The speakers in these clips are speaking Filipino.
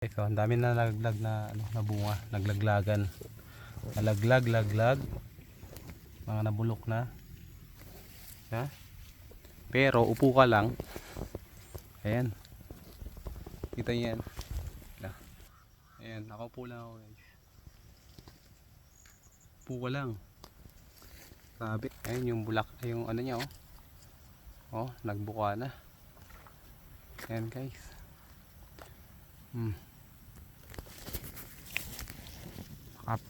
Ito, ang dami na nalaglag na ano, na bunga, naglaglagan. Laglag, mga nabulok na. Ha? Pero upo ka lang. Ayan. Kita niyo yan. Ayan, nakaupo lang ako, guys. Upo ka lang. Grabe. Ayan yung bulak, yung ano niya, oh. Oh, nagbuka na. Ayan, guys.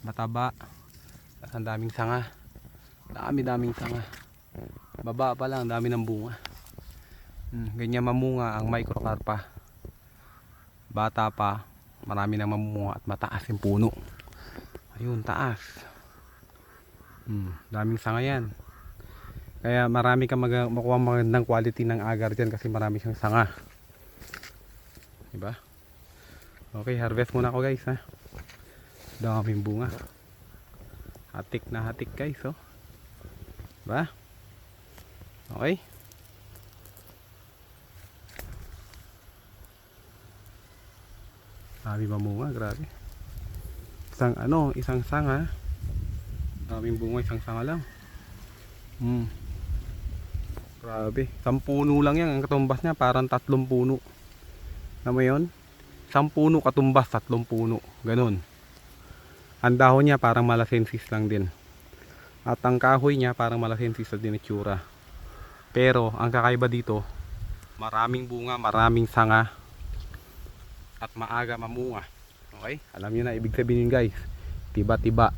Mataba. Ang daming sanga. Daming sanga. Baba pa lang, dami ng bunga. Ganyan mamunga ang microcarpa. Bata pa, marami nang mamunga at mataas yung puno. Ayun, taas. Daming sanga yan. Kaya marami kang makuha magandang quality ng agar dyan kasi marami siyang sanga. Diba? Okay, harvest muna ako, guys, ha. Daming bunga. Hatik na hatik, guys, oh. Diba? Okay. Dami mamunga, grabe. Isang sanga. Daming bunga, isang sanga lang. Grabe. 10 puno lang yan. Ang katumbas niya parang 3 puno. Alam mo yun? 1 puno katumbas 3 puno. Ganun. Ang dahon niya parang malasensis lang din. At ang kahoy niya parang malasensis na din itsura. Pero ang kakaiba dito, maraming bunga, maraming sanga, at maaga mamunga. Okay? Alam niyo na ibig sabihin, guys. Tiba-tiba.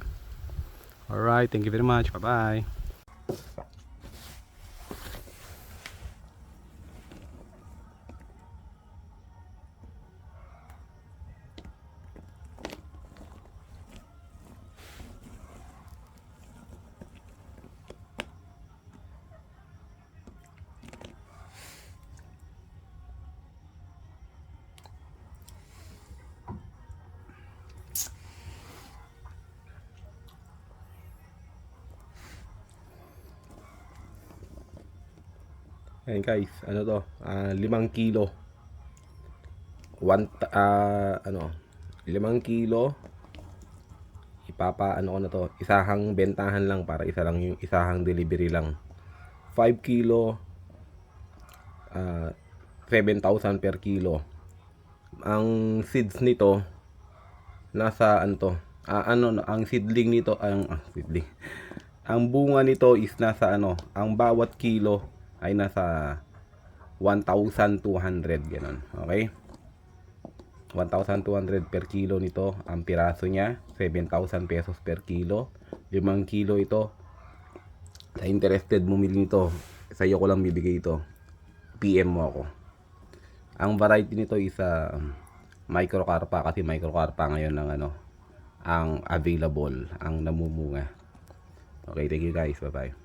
Alright, thank you very much. Bye-bye. Ayan, guys, ano to? 5 kilo. 5 kilo. Ano ko na to? Isahang bentahan lang para isa lang yung isahang delivery lang. 5 kilo. 7,000 per kilo. Ang seeds nito nasa ang seedling nito ang bunga nito is nasa ang bawat kilo ay nasa 1,200 ganun. Okay? 1,200 per kilo nito. Ang piraso niya 7,000 pesos per kilo. 5 kilo ito. Sa interested bumili nito, sa iyo ko lang bibigay ito. PM mo ako. Ang variety nito is microcarpa kasi microcarpa ngayon ang available, ang namumunga. Okay, thank you, guys. Bye-bye.